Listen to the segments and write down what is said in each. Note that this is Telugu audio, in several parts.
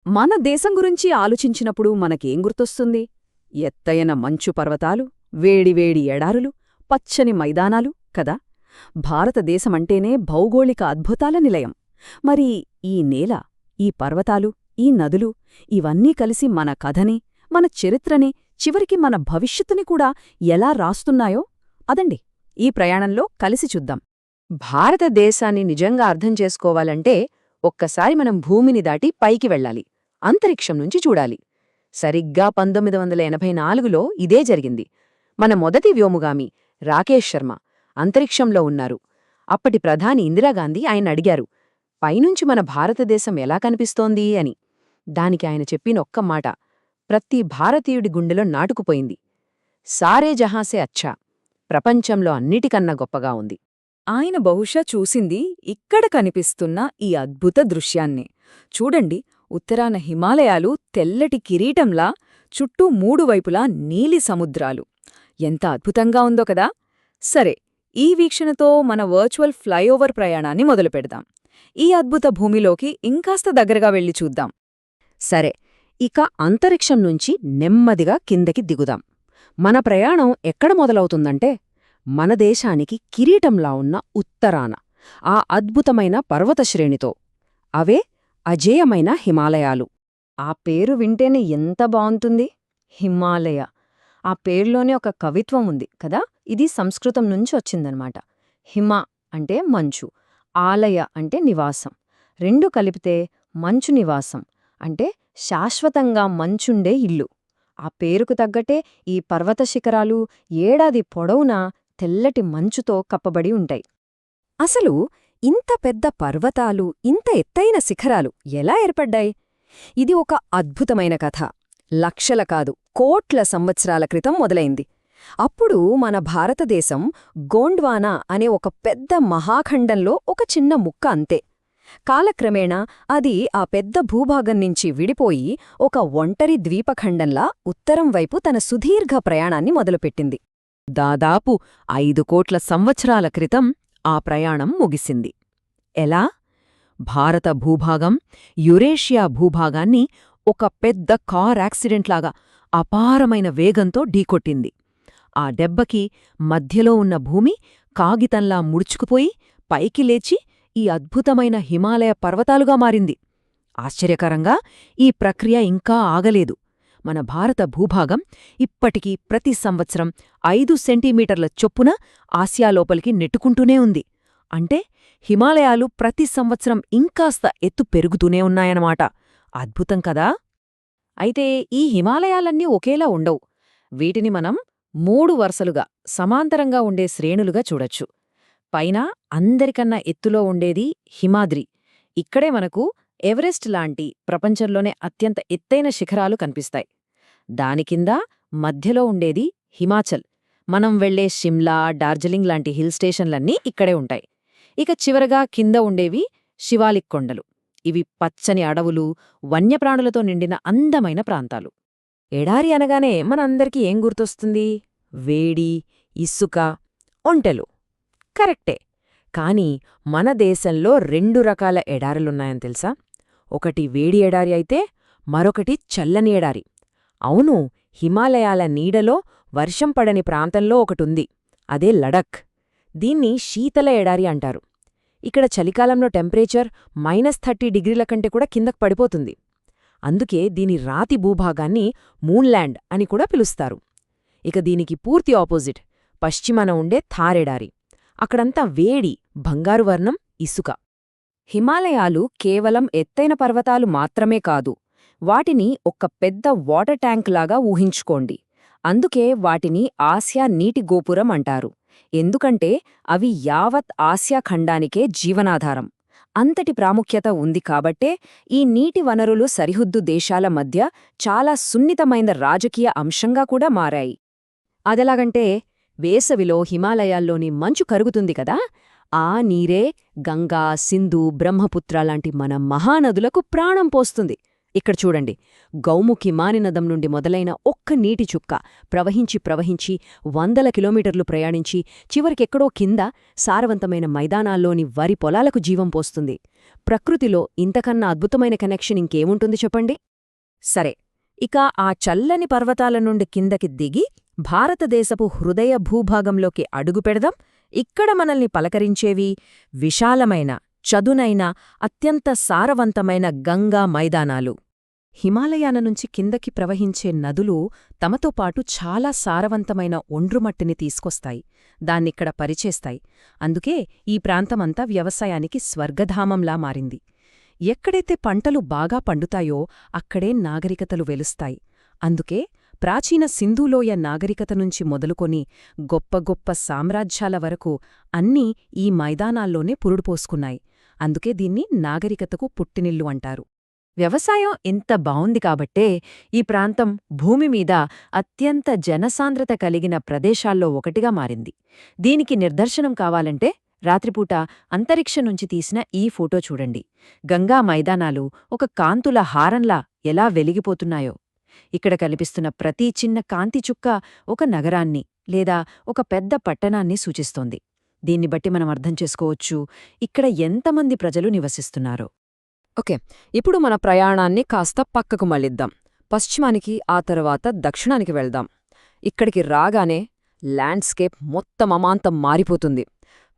మన దేశం గురించి ఆలోచించినప్పుడు మనకేం గుర్తొస్తుంది? ఎత్తైన మంచు పర్వతాలు, వేడివేడి ఎడారులు, పచ్చని మైదానాలు కదా. భారతదేశమంటేనే భౌగోళిక అద్భుతాల నిలయం. మరి ఈ నేల, ఈ పర్వతాలు, ఈ నదులు ఇవన్నీ కలిసి మన కథని, మన చరిత్రని, చివరికి మన భవిష్యత్తుని కూడా ఎలా రాస్తున్నాయో అదండి ఈ ప్రయాణంలో కలిసి చూద్దాం. భారతదేశాన్ని నిజంగా అర్థం చేసుకోవాలంటే ఒక్కసారి మనం భూమిని దాటి పైకి వెళ్ళాలి, అంతరిక్షం నుంచి చూడాలి. సరిగ్గా 1984లో ఇదే జరిగింది. మన మొదటి వ్యోమగామి రాకేష్ శర్మ అంతరిక్షంలో ఉన్నారు. అప్పటి ప్రధాని ఇందిరాగాంధీ ఆయన అడిగారు, పైనుంచి మన భారతదేశం ఎలా కనిపిస్తోంది అని. దానికి ఆయన చెప్పిన ఒక్క మాట ప్రతి భారతీయుడి గుండెలో నాటుకుపోయింది. సారే జహాసే అచ్చా, ప్రపంచంలో అన్నిటికన్నా గొప్పగా ఉంది. ఆయన బహుశా చూసింది ఇక్కడ కనిపిస్తున్న ఈ అద్భుత దృశ్యాన్నే. చూడండి, ఉత్తరాన హిమాలయాలు తెల్లటి కిరీటంలా, చుట్టూ మూడు వైపులా నీలి సముద్రాలు. ఎంత అద్భుతంగా ఉందో కదా. సరే, ఈ వీక్షణతో మన వర్చువల్ ఫ్లైఓవర్ ప్రయాణాన్ని మొదలుపెడదాం. ఈ అద్భుత భూమిలోకి ఇంకాస్త దగ్గరగా వెళ్ళి చూద్దాం. సరే, ఇక అంతరిక్షం నుంచి నెమ్మదిగా కిందకి దిగుదాం. మన ప్రయాణం ఎక్కడ మొదలవుతుందంటే, మన దేశానికి కిరీటంలా ఉన్న ఉత్తరాన ఆ అద్భుతమైన పర్వతశ్రేణితో. అవే అజేయమైన హిమాలయాలు. ఆ పేరు వింటేనే ఎంత బావుంటుంది, హిమాలయ. ఆ పేరులోనే ఒక కవిత్వం ఉంది కదా. ఇది సంస్కృతం నుంచి వచ్చిందనమాట. హిమ అంటే మంచు, ఆలయ అంటే నివాసం. రెండు కలిపితే మంచు నివాసం అంటే శాశ్వతంగా మంచుండే ఇల్లు. ఆ పేరుకు తగ్గట్టే ఈ పర్వత శిఖరాలు ఏడాది పొడవునా తెల్లటి మంచుతో కప్పబడి ఉంటాయి. అసలు ఇంత పెద్ద పర్వతాలు, ఇంత ఎత్తైన శిఖరాలు ఎలా ఏర్పడ్డాయి? ఇది ఒక అద్భుతమైన కథ. లక్షల కాదు, కోట్ల సంవత్సరాల క్రితం మొదలైంది. అప్పుడు మన భారతదేశం గోండ్వానా అనే ఒక పెద్ద మహాఖండంలో ఒక చిన్న ముక్క అంతే. కాలక్రమేణా అది ఆ పెద్ద భూభాగం నుంచి విడిపోయి ఒక ఒంటరి ద్వీపఖండంలా ఉత్తరం వైపు తన సుదీర్ఘ ప్రయాణాన్ని మొదలుపెట్టింది. దాదాపు 5 కోట్ల సంవత్సరాల క్రితం ఆ ప్రయాణం ముగిసింది. ఎలా? భారత భూభాగం యురేషియా భూభాగాన్ని ఒక పెద్ద కార్ యాక్సిడెంట్లాగా అపారమైన వేగంతో ఢీకొట్టింది. ఆ దెబ్బకి మధ్యలో ఉన్న భూమి కాగితంలా ముడుచుకుపోయి పైకి లేచి ఈ అద్భుతమైన హిమాలయ పర్వతాలుగా మారింది. ఆశ్చర్యకరంగా ఈ ప్రక్రియ ఇంకా ఆగలేదు. మన భారత భూభాగం ఇప్పటికీ ప్రతి సంవత్సరం 5 సెంటీమీటర్ల చొప్పున ఆసియా లోపలికి నెట్టుకుంటూనే ఉంది. అంటే హిమాలయాలు ప్రతి సంవత్సరం ఇంకాస్త ఎత్తు పెరుగుతూనే ఉన్నాయన్నమాట. అద్భుతం కదా. అయితే ఈ హిమాలయాలన్నీ ఒకేలా ఉండవు. వీటిని మనం 3 వరుసలుగా సమాంతరంగా ఉండే శ్రేణులుగా చూడొచ్చు. పైన అందరికన్నా ఎత్తులో ఉండేది హిమాద్రి. ఇక్కడే మనకు ఎవరెస్ట్ లాంటి ప్రపంచంలోనే అత్యంత ఎత్తైన శిఖరాలు కనిపిస్తాయి. దాని కింద మధ్యలో ఉండేది హిమాచల్. మనం వెళ్లే షిమ్లా, డార్జిలింగ్ లాంటి హిల్ స్టేషన్లన్నీ ఇక్కడే ఉంటాయి. ఇక చివరగా కింద ఉండేవి శివాలిక్ కొండలు. ఇవి పచ్చని అడవులు, వన్యప్రాణులతో నిండిన అందమైన ప్రాంతాలు. ఎడారి అనగానే మనందరికీ ఏం గుర్తొస్తుంది? వేడి, ఇసుక, ఒంటెలు. కరెక్టే. కాని మన దేశంలో 2 రకాల ఎడారులున్నాయని తెలుసా? ఒకటి వేడి ఎడారి అయితే మరొకటి చల్లని ఎడారి. అవును, హిమాలయాల నీడలో వర్షం పడని ప్రాంతంలో ఒకటుంది. అదే లడఖ్. దీన్ని శీతల ఎడారి అంటారు. ఇక్కడ చలికాలంలో టెంపరేచర్ -30 డిగ్రీల కంటే కూడా కిందకు పడిపోతుంది. అందుకే దీని రాతి భూభాగాన్ని మూన్ల్యాండ్ అని కూడా పిలుస్తారు. ఇక దీనికి పూర్తి ఆపోజిట్ పశ్చిమాన ఉండే థారెడారి. అక్కడంతా వేడి, బంగారు వర్ణం, ఇసుక. హిమాలయాలు కేవలం ఎత్తైన పర్వతాలు మాత్రమే కాదు, వాటిని ఒక పెద్ద వాటర్ ట్యాంక్లాగా ఊహించుకోండి. అందుకే వాటిని ఆసియా నీటి గోపురం అంటారు. ఎందుకంటే అవి యావత్ ఆసియా ఖండానికే జీవనాధారం. అంతటి ప్రాముఖ్యత ఉంది కాబట్టే ఈ నీటి వనరులు సరిహద్దు దేశాల మధ్య చాలా సున్నితమైన రాజకీయ అంశంగా కూడా మారాయి. అదెలాగంటే, వేసవిలో హిమాలయాల్లోని మంచు కరుగుతుంది కదా, ఆ నీరే గంగా, సింధు, బ్రహ్మపుత్ర లాంటి మన మహానదులకు ప్రాణం పోస్తుంది. ఇక్కడ చూడండి, గౌముఖి మానినదం నుండి మొదలైన ఒక్క నీటి చుక్క ప్రవహించి వందల కిలోమీటర్లు ప్రయాణించి చివరికెక్కడో కింద సారవంతమైన మైదానాల్లోని వరి పొలాలకు జీవం పోస్తుంది. ప్రకృతిలో ఇంతకన్నా అద్భుతమైన కనెక్షన్ ఇంకేముంటుంది చెప్పండి? సరే, ఇక ఆ చల్లని పర్వతాల నుండి కిందకి దిగి భారతదేశపు హృదయ భూభాగంలోకి అడుగుపెడదాం. ఇక్కడ మనల్ని పలకరించేవి విశాలమైన, చదునైన, అత్యంత సారవంతమైన గంగా మైదానాలు. హిమాలయాల నుంచి కిందకి ప్రవహించే నదులు తమతో పాటు చాలా సారవంతమైన ఒండ్రుమట్టిని తీసుకొస్తాయి, దాన్నిక్కడ పరిచేస్తాయి. అందుకే ఈ ప్రాంతమంతా వ్యవసాయానికి స్వర్గధామంలా మారింది. ఎక్కడైతే పంటలు బాగా పండుతాయో అక్కడే నాగరికతలు వెలుస్తాయి. అందుకే ప్రాచీన సింధులోయ నాగరికత నుంచి మొదలుకొని గొప్ప గొప్ప సామ్రాజ్యాల వరకు అన్నీ ఈ మైదానాల్లోనే పురుడుపోసుకున్నాయి. అందుకే దీన్ని నాగరికతకు పుట్టినిల్లు అంటారు. వ్యవసాయం ఇంత బావుంది కాబట్టే ఈ ప్రాంతం భూమి మీద అత్యంత జనసాంద్రత కలిగిన ప్రదేశాల్లో ఒకటిగా మారింది. దీనికి నిదర్శనం కావాలంటే రాత్రిపూట అంతరిక్షం నుంచి తీసిన ఈ ఫోటో చూడండి. గంగా మైదానాలు ఒక కాంతుల హారంలా ఎలా వెలిగిపోతున్నాయో. ఇక్కడ కనిపిస్తున్న ప్రతి చిన్న కాంతి చుక్క ఒక నగరాన్ని లేదా ఒక పెద్ద పట్టణాన్ని సూచిస్తోంది. దీన్ని బట్టి మనం అర్థం చేసుకోవచ్చు ఇక్కడ ఎంతమంది ప్రజలు నివసిస్తున్నారో. ఓకే, ఇప్పుడు మన ప్రయాణాన్ని కాస్త పక్కకు మళ్ళిద్దాం. పశ్చిమానికి, ఆ తర్వాత దక్షిణానికి వెళ్దాం. ఇక్కడికి రాగానే ల్యాండ్స్కేప్ మొత్తం అమాంతం మారిపోతుంది.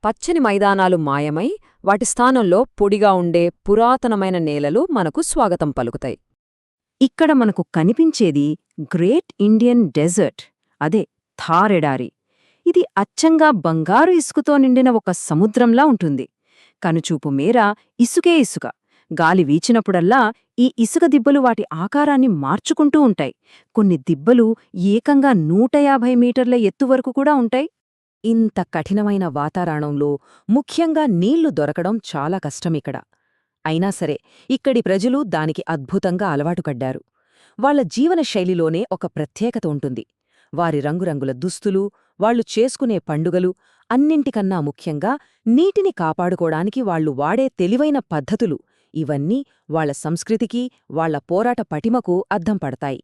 పచ్చని మైదానాలు మాయమై వాటి స్థానంలో పొడిగా ఉండే పురాతనమైన నేలలు మనకు స్వాగతం పలుకుతాయి. ఇక్కడ మనకు కనిపించేది గ్రేట్ ఇండియన్ డెజర్ట్, అదే థార్ ఎడారి. ఇది అచ్చంగా బంగారు ఇసుకతో నిండిన ఒక సముద్రంలా ఉంటుంది. కనుచూపు మేర ఇసుకే ఇసుక. గాలి వీచినప్పుడల్లా ఈ ఇసుక దిబ్బలు వాటి ఆకారాన్ని మార్చుకుంటూ ఉంటాయి. కొన్ని దిబ్బలు ఏకంగా 150 మీటర్ల ఎత్తు వరకు కూడా ఉంటాయి. ఇంత కఠినమైన వాతావరణంలో ముఖ్యంగా నీళ్లు దొరకడం చాలా కష్టమిక్కడ. అయినా సరే ఇక్కడి ప్రజలు దానికి అద్భుతంగా అలవాటు పడ్డారు. వాళ్ల జీవనశైలిలోనే ఒక ప్రత్యేకత ఉంటుంది. వారి రంగురంగుల దుస్తులు, వాళ్లు చేసుకునే పండుగలు, అన్నింటికన్నా ముఖ్యంగా నీటిని కాపాడుకోడానికి వాళ్లు వాడే తెలివైన పద్ధతులు, ఇవన్నీ వాళ్ల సంస్కృతికి, వాళ్ల పోరాట పటిమకు అద్దం పడతాయి.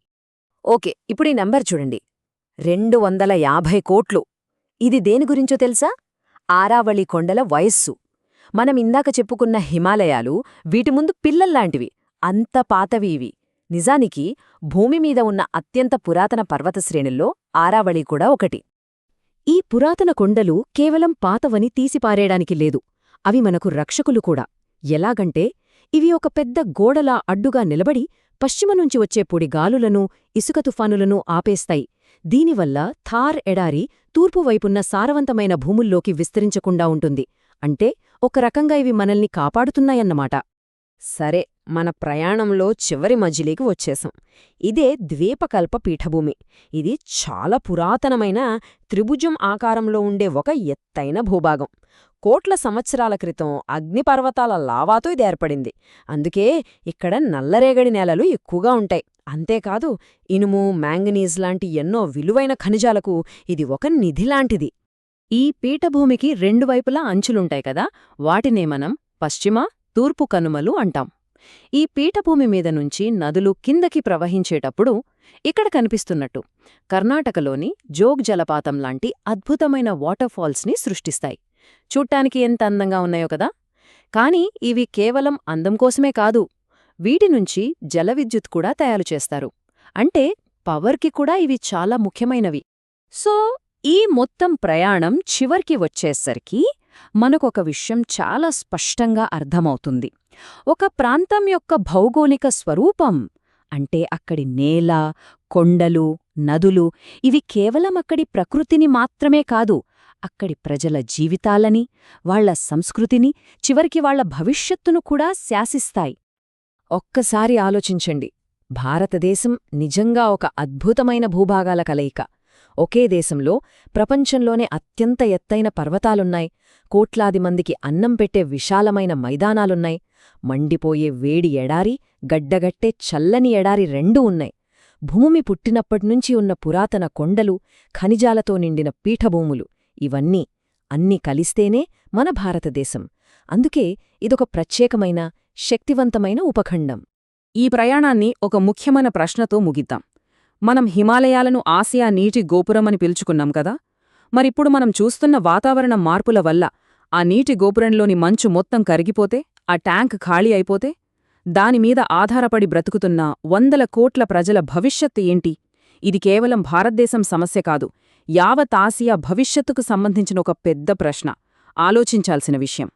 ఓకే, ఇప్పుడీ నంబర్ చూడండి, 250 కోట్లు. ఇది దేని గురించో తెలుసా? ఆరావళి కొండల వయస్సు. మనమిందాక చెప్పుకున్న హిమాలయాలు వీటి ముందు పిల్లల్లాంటివి, అంత పాతవి ఇవి. నిజానికి భూమిమీద ఉన్న అత్యంత పురాతన పర్వతశ్రేణుల్లో ఆరావళి కూడా ఒకటి. ఈ పురాతన కొండలు కేవలం పాతవని తీసిపారేయడానికి లేదు, అవి మనకు రక్షకులు కూడా. ఎలాగంటే ఇవి ఒక పెద్ద గోడలా అడ్డుగా నిలబడి పశ్చిమ నుంచి వచ్చే పొడి గాలులను, ఇసుక తుఫానులను ఆపేస్తాయి. దీనివల్ల థార్ ఎడారి తూర్పువైపున్న సారవంతమైన భూముల్లోకి విస్తరించకుండా ఉంటుంది. అంటే ఒక రకంగా ఇవి మనల్ని కాపాడుతున్నాయన్నమాట. సరే, మన ప్రయాణంలో చివరి మజిలీకి వచ్చేశాం. ఇదే ద్వీపకల్ప పీఠభూమి. ఇది చాలా పురాతనమైన త్రిభుజం ఆకారంలో ఉండే ఒక ఎత్తైన భూభాగం. కోట్ల సంవత్సరాల క్రితం అగ్నిపర్వతాల లావాతో ఇది ఏర్పడింది. అందుకే ఇక్కడ నల్లరేగడి నేలలు ఎక్కువగా ఉంటాయి. అంతేకాదు ఇనుము, మ్యాంగనీస్ లాంటి ఎన్నో విలువైన ఖనిజాలకు ఇది ఒక నిధిలాంటిది. ఈ పీఠభూమికి రెండు వైపులా అంచులుంటాయి కదా, వాటినే మనం పశ్చిమ, తూర్పు కనుమలు అంటాం. ఈ పీఠభూమి మీద నుంచి నదులు కిందకి ప్రవహించేటప్పుడు ఇక్కడ కనిపిస్తున్నట్టు కర్ణాటకలోని జోగ్ జలపాతం లాంటి అద్భుతమైన వాటర్ఫాల్స్ని సృష్టిస్తాయి. చూడ్డానికి ఎంత అందంగా ఉన్నాయో కదా. కాని ఇవి కేవలం అందం కోసమే కాదు, వీటి నుంచి జలవిద్యుత్ కూడా తయారు చేస్తారు. అంటే పవర్కి కూడా ఇవి చాలా ముఖ్యమైనవి. సో ఈ మొత్తం ప్రయాణం చివర్కి వచ్చేసరికి మనకొక విషయం చాలా స్పష్టంగా అర్థమవుతుంది. ఒక ప్రాంతం యొక్క భౌగోళిక స్వరూపం అంటే అక్కడి నేల, కొండలు, నదులు ఇవి కేవలం అక్కడి ప్రకృతిని మాత్రమే కాదు, అక్కడి ప్రజల జీవితాలని, వాళ్ల సంస్కృతిని, చివరికి వాళ్ల భవిష్యత్తును కూడా శాసిస్తాయి. ఒక్కసారి ఆలోచించండి, భారతదేశం నిజంగా ఒక అద్భుతమైన భూభాగాల కలయిక. ఒకే దేశంలో ప్రపంచంలోనే అత్యంత ఎత్తైన పర్వతాలున్నాయి, కోట్లాది మందికి అన్నం పెట్టే విశాలమైన మైదానాలున్నాయి, మండిపోయే వేడి ఎడారి, గడ్డగట్టే చల్లని ఎడారి రెండూ ఉన్నాయి. భూమి పుట్టినప్పటినుంచి ఉన్న పురాతన కొండలు, ఖనిజాలతో నిండిన పీఠభూములు, ఇవన్నీ అన్నీ కలిస్తేనే మన భారతదేశం. అందుకే ఇదొక ప్రత్యేకమైన, శక్తివంతమైన ఉపఖండం. ఈ ప్రయాణాన్ని ఒక ముఖ్యమైన ప్రశ్నతో ముగిద్దాం. మనం హిమాలయాలను ఆసియా నీటి గోపురమని పిలుచుకున్నాం కదా, మరిప్పుడు మనం చూస్తున్న వాతావరణ మార్పుల వల్ల ఆ నీటి గోపురంలోని మంచు మొత్తం కరిగిపోతే, ఆ ట్యాంక్ ఖాళీ అయిపోతే, దానిమీద ఆధారపడి బ్రతుకుతున్న వందల కోట్ల ప్రజల భవిష్యత్తు ఏంటి? ఇది కేవలం భారతదేశం సమస్య కాదు, యావత్ ఆసియా భవిష్యత్తుకు సంబంధించిన ఒక పెద్ద ప్రశ్న, ఆలోచించాల్సిన విషయం.